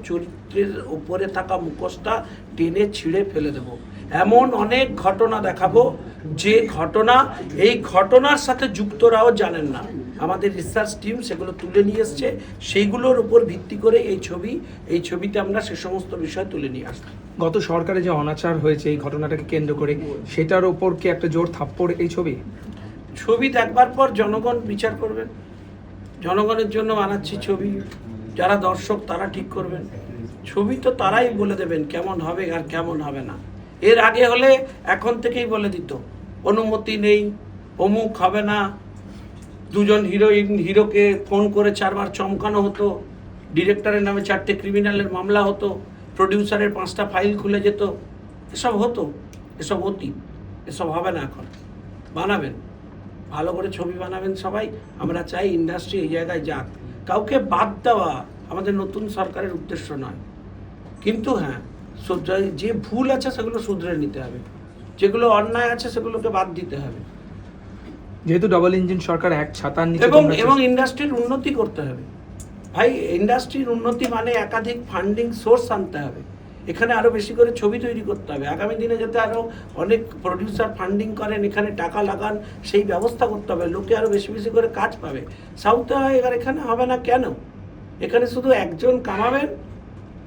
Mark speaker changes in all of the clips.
Speaker 1: চরিত্রের উপরে থাকা মুখোশটা টেনে ছিঁড়ে ফেলে দেব। এমন অনেক ঘটনা দেখাবো যে ঘটনা এই ঘটনার সাথে যুক্তরাও জানেন না। আমাদের রিসার্চ টিম সেগুলো তুলে নিয়ে এসছে, সেইগুলোর উপর ভিত্তি করে এই ছবিতে আমরা সে সমস্ত বিষয় তুলে নিয়ে আসলাম।
Speaker 2: গত সরকারে যে অনাচার হয়েছে এই ঘটনাটাকে কেন্দ্র করে, সেটার ওপর কি একটা জোর থাপ্পড় এই ছবি
Speaker 1: দেখবার পর জনগণ বিচার করবেন। জনগণের জন্য বানাচ্ছি ছবি, যারা দর্শক তারা ঠিক করবেন। ছবি তো তারাই বলে দেবেন কেমন হবে আর কেমন হবে না। এর আগে হলে এখন থেকেই বলে দিত অনুমতি নেই, অমুক হবে না। দুজন হিরোকে ফোন করে 4 বার চমকানো হতো, ডিরেক্টরের নামে 4টে ক্রিমিনালের মামলা হতো, প্রডিউসারের 5টা ফাইল খুলে যেত। এসব হতো, এসব অতীত, এসব হবে না। এখন বানাবেন, ভালো করে ছবি বানাবেন সবাই। আমরা চাই ইন্ডাস্ট্রি এই জায়গায় যাক। কাউকে বাদ দেওয়া আমাদের নতুন সরকারের উদ্দেশ্য নয়, কিন্তু হ্যাঁ, যে ভুল আছে সেগুলো শুধরে নিতে হবে, যেগুলো অন্যায় আছে সেগুলোকে বাদ দিতে হবে।
Speaker 2: যেহেতু ডাবল ইঞ্জিন সরকার এক ছাতার নিচে
Speaker 1: এবং ইন্ডাস্ট্রির উন্নতি করতে হবে ভাই। ইন্ডাস্ট্রির উন্নতি মানে একাধিক ফান্ডিং সোর্স আনতে হবে। এখানে আরো বেশি করে ছবি তৈরি করতে হবে। আগামী দিনে যাতে আরো অনেক প্রডিউসার ফান্ডিং করেন, এখানে টাকা লাগান, সেই ব্যবস্থা করতে হবে। লোকে আরো বেশি বেশি করে কাজ পাবে। সাউথে হয়, এখানে হবে না কেন? এখানে শুধু একজন কামাবেন,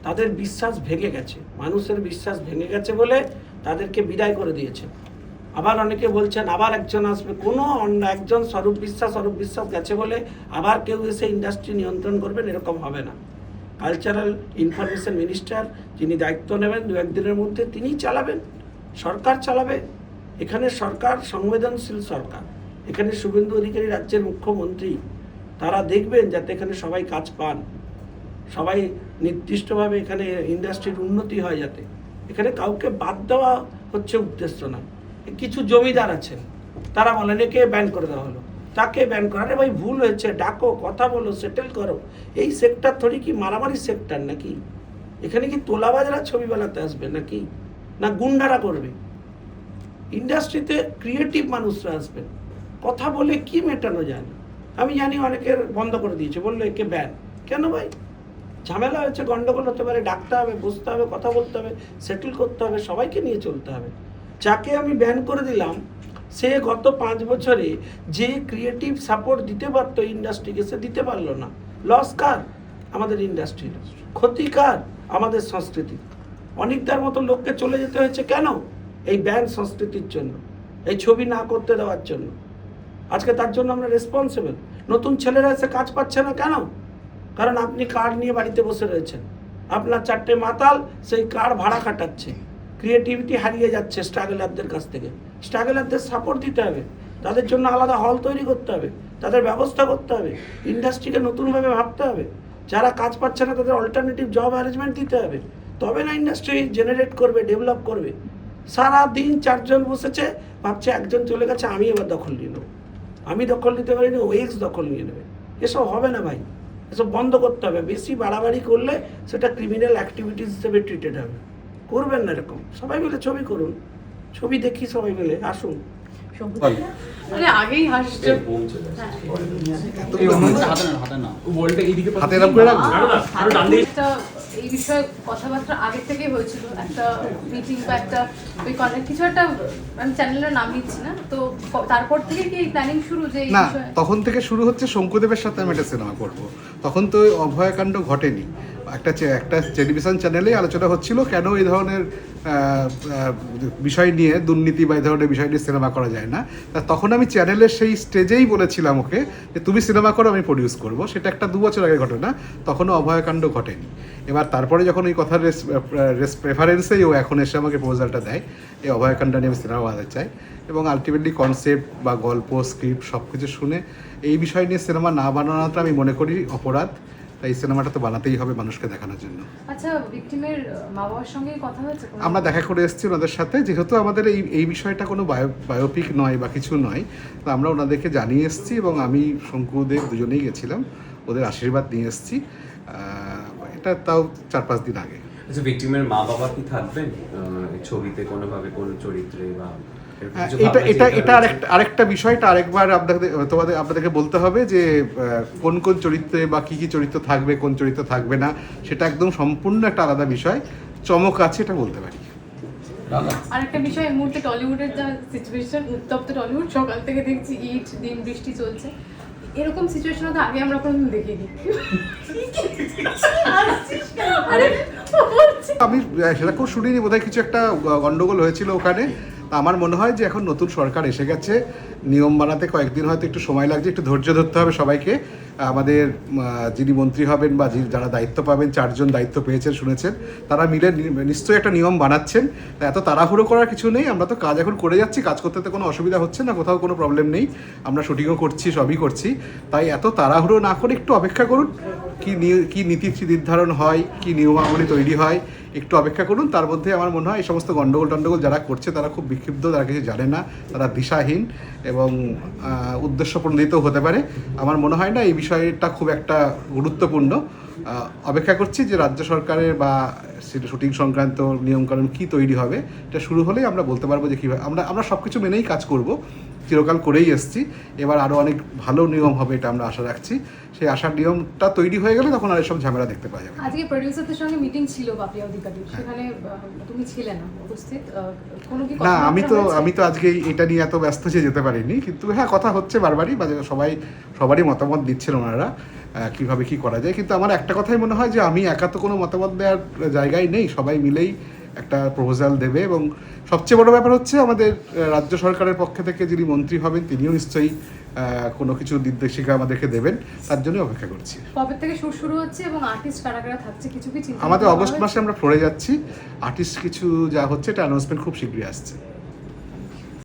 Speaker 1: তাদের বিশ্বাস ভেঙে গেছে, মানুষের বিশ্বাস ভেঙে গেছে বলে তাদেরকে বিদায় করে দিয়েছে। আবার অনেকে বলছেন আবার একজন আসবে, কোনো একজন স্বরূপ বিশ্বাস গেছে বলে আবার কেউ এসে ইন্ডাস্ট্রি নিয়ন্ত্রণ করবেন, এরকম হবে না। কালচারাল ইনফরমেশন মিনিস্টার যিনি দায়িত্ব নেবেন 2-1 দিনের মধ্যে, তিনিই চালাবেন, সরকার চালাবে। এখানে সরকার সংবেদনশীল সরকার। এখানে শুভেন্দু অধিকারী রাজ্যের মুখ্যমন্ত্রী, তারা দেখবেন যাতে এখানে সবাই কাজ পান, সবাই নির্দিষ্টভাবে এখানে ইন্ডাস্ট্রির উন্নতি হয়। যাতে এখানে কাউকে বাদ দেওয়া হচ্ছে উদ্দেশ্য না। কিছু জমিদার আছেন, তারা বলেন একে ব্যান করে দেওয়া হলো, তাকে ব্যান করা। আরে ভাই, ভুল হয়েছে, ডাকো, কথা বলো, সেটেল করো। এই সেক্টর থোড়ি কি মারামারি সেক্টর নাকি? এখানে কি তোলাবাজরা ছবি বানাতে আসবে নাকি? না গুন্ডারা করবে? ইন্ডাস্ট্রিতে ক্রিয়েটিভ মানুষরা আসবেন, কথা বলে কি মেটানো যায় না। আমি জানি অনেকের বন্ধ করে দিয়েছে, বললো একে ব্যান। কেন ভাই? ঝামেলা হয়েছে, গন্ডগোল হতে পারে, ডাকতে হবে, বসতে হবে, কথা বলতে হবে, সেটেল করতে হবে, সবাইকে নিয়ে চলতে হবে। যাকে আমি ব্যান করে দিলাম, সে গত 5 বছরে যে ক্রিয়েটিভ সাপোর্ট দিতে পারতো ইন্ডাস্ট্রিকে, সে দিতে পারলো না। লস কার? আমাদের ইন্ডাস্ট্রির। ক্ষতি কার? আমাদের সংস্কৃতি। অনেকটার মতো লোককে চলে যেতে হয়েছে কেন? এই ব্যান সংস্কৃতির জন্য, এই ছবি না করতে দেওয়ার জন্য। আজকে তার জন্য আমরা রেসপন্সিবল। নতুন ছেলেরা এসে কাজ পাচ্ছে না কেন? কারণ আপনি কার্ড নিয়ে বাড়িতে বসে রয়েছেন, আপনার 4টে মাতাল সেই কার্ড ভাড়া কাটাচ্ছে। ক্রিয়েটিভিটি হারিয়ে যাচ্ছে স্ট্রাগলারদের কাছ থেকে। স্ট্রাগলারদের সাপোর্ট দিতে হবে, তাদের জন্য আলাদা হল তৈরি করতে হবে, তাদের ব্যবস্থা করতে হবে, ইন্ডাস্ট্রিকে নতুনভাবে ভাবতে হবে। যারা কাজ পাচ্ছে না তাদের অল্টারনেটিভ জব অ্যারেঞ্জমেন্ট দিতে হবে, তবে না ইন্ডাস্ট্রি জেনারেট করবে, ডেভেলপ করবে। সারাদিন 4 জন বসেছে, ভাবছে একজন চলে গেছে, আমি এবার দখল নিয়ে নেবো। আমি দখল নিতে পারিনি, ও এক্স দখল নিয়ে নেবে। এসব হবে না ভাই, এসব বন্ধ করতে হবে। বেশি বাড়াবাড়ি করলে সেটা ক্রিমিনাল অ্যাক্টিভিটিস হিসেবে ট্রিটেড হবে। করবেন না এরকম। সবাই মিলে ছবি করুন, ছবি দেখি সবাই মিলে, আসুন।
Speaker 3: মানে আগেই হাসছে। এই বিষয়ে কথাবার্তা আগে থেকে হয়েছিল, একটা মিটিং বা একটা ওই কিছু একটা, আমি চ্যানেলের নাম নিচ্ছি না, তো তারপর থেকে কি প্ল্যানিং শুরু? যে
Speaker 4: না, তখন থেকে শুরু হচ্ছে শঙ্কুদেবের সাথে আমি একটা সিনেমা করবো। তখন তো অভয়াকাণ্ড ঘটেনি। একটা টেলিভিশন চ্যানেলেই আলোচনা হচ্ছিল কেন এই ধরনের বিষয় নিয়ে, দুর্নীতি বা এই ধরনের বিষয় নিয়ে সিনেমা করা যায় না। তখন আমি চ্যানেলের সেই স্টেজেই বলেছিলাম ওকে যে তুমি সিনেমা করো, আমি প্রডিউস করবো। সেটা একটা 2 বছর আগের ঘটনা, তখনও অভয়াকাণ্ড ঘটেনি। এবার তারপরে যখন ওই কথার প্রেফারেন্সেই ও এখন এসে আমাকে প্রপোজালটা দেয়, এই অভয়াকাণ্ড নিয়ে আমি সিনেমা বানাতে চাই, এবং আলটিমেটলি কনসেপ্ট বা গল্প, স্ক্রিপ্ট সব কিছু শুনে এই বিষয় নিয়ে সিনেমা না বানানোটা আমি মনে করি অপরাধ। তাই সিনেমাটা তো বানাতেই হবে মানুষকে দেখানোর জন্য।
Speaker 3: আচ্ছা, ভিকটিমের মা বাবার সঙ্গে কথা হয়েছে?
Speaker 4: আমরা দেখা করে এসেছি ওনাদের সাথে। যেহেতু আমাদের এই বিষয়টা কোনো বায়োপিক নয় বা কিছু নয়, তো আমরা ওনাদেরকে জানিয়ে এসেছি, এবং আমি শঙ্কুদেব দুজনেই গেছিলাম, ওদের আশীর্বাদ নিয়ে এসেছি। এটা তাও 4-5 দিন আগে।
Speaker 5: আচ্ছা, ভিকটিমের মা বাবা কি থাকবেন ছবিতে কোনোভাবে, কোন চরিত্রে বা?
Speaker 4: এটা এটা এটা আরেকটা বিষয়টা আরেকবার আপনাদেরকে বলতে হবে যে কোন কোন চরিত্রে বা কি কি চরিত্র থাকবে, কোন চরিত্র থাকবে না, সেটা একদম সম্পূর্ণ একটা আলাদা বিষয়। চমক আছে এটা বলতে পারি।
Speaker 3: আরেকটা বিষয়, এই মুহূর্তে টলিউডের যা সিচুয়েশন, উত্তপ্ত টলিউড, সকাল থেকে দেখছি ইট দিন বৃষ্টি চলছে, এরকম সিচুয়েশন তো আগে আমরা কোনোদিন দেখিনি। আরে বলছি
Speaker 4: আমি সেরকম শুনিনি, বোধহয় কিছু একটা গন্ডগোল হয়েছিল ওখানে। আমার মনে হয় যে এখন নতুন সরকার এসে গেছে, নিয়ম বানাতে কয়েকদিন হয়তো একটু সময় লাগছে, একটু ধৈর্য ধরতে হবে সবাইকে। আমাদের যিনি মন্ত্রী হবেন বা যারা দায়িত্ব পাবেন, 4 জন দায়িত্ব পেয়েছেন শুনেছেন, তারা মিলে নিশ্চয়ই একটা নিয়ম বানাচ্ছেন। এত তাড়াহুড়ো করার কিছু নেই, আমরা তো কাজ এখন করে যাচ্ছি, কাজ করতে তো কোনো অসুবিধা হচ্ছে না, কোথাও কোনো প্রবলেম নেই, আমরা শুটিংও করছি, সবই করছি। তাই এত তাড়াহুড়ো না করে একটু অপেক্ষা করুন, কি নীতি নির্ধারণ হয়, কি নিয়মাবলী তৈরি হয়, একটু অপেক্ষা করুন। তার মধ্যে আমার মনে হয় এই সমস্ত গন্ডগোল যারা করছে তারা খুব বিক্ষিপ্ত, তারা কিছু জানে না, তারা দিশাহীন এবং উদ্দেশ্য প্রণোদিত হতে পারে। আমার মনে হয় না এই বিষয়টা খুব একটা গুরুত্বপূর্ণ। অপেক্ষা করছি যে রাজ্য সরকারের বা শুটিং সংক্রান্ত নিয়মকানুন কী তৈরি হবে, এটা শুরু হলেই আমরা বলতে পারবো যে কীভাবে আমরা সব কিছু মেনেই কাজ করব, চিরকাল করেই এসেছি। এবার আরও অনেক ভালো নিয়ম হবে, এটা আমরা আশা রাখছি। সেই আশার নিয়মটা তৈরি হয়ে গেলে তখন আর এসব ঝামেলা দেখতে পাওয়া যাবে।
Speaker 3: আজকে প্রোডিউসারদের সঙ্গে মিটিং ছিল পাপিয়া অধিকারীর, সেখানে তুমি ছিলে না উপস্থিত, কোনো কি
Speaker 4: না,
Speaker 3: কথাবার্তা হয়েছে?
Speaker 4: আমি তো আজকে এটা নিয়ে এত ব্যস্ত যে যেতে পারিনি, কিন্তু হ্যাঁ কথা হচ্ছে বারবারই, সবারই মতামত দিচ্ছেন ওনারা কিভাবে কি করা যায়। কিন্তু আমার একটা কথাই মনে হয় যে আমি একা তো কোনো মতামত দেওয়ার জায়গায় নেই, সবাই মিলেই একটা প্রপোজাল দেবে। এবং সবচেয়ে বড় ব্যাপার হচ্ছে আমাদের রাজ্য সরকারের পক্ষ থেকে যিনি মন্ত্রী হবেন তিনিও নিশ্চয়ই কোনো কিছু নির্দেশিকা আমাদেরকে দেবেন, তার জন্য অপেক্ষা করছি।
Speaker 3: কবে থেকে শুরু হচ্ছে এবং আর্টিস্ট কারা কারা থাকছে কিছু কি চিন্তা
Speaker 4: আমাদের
Speaker 3: ভাবনা
Speaker 4: অগস্ট
Speaker 3: হয়েছে?
Speaker 4: মাসে আমরা ফ্লোরে যাচ্ছি, আর্টিস্ট কিছু যা হচ্ছে এটা অ্যানাউন্সমেন্ট খুব শীঘ্রই আসছে।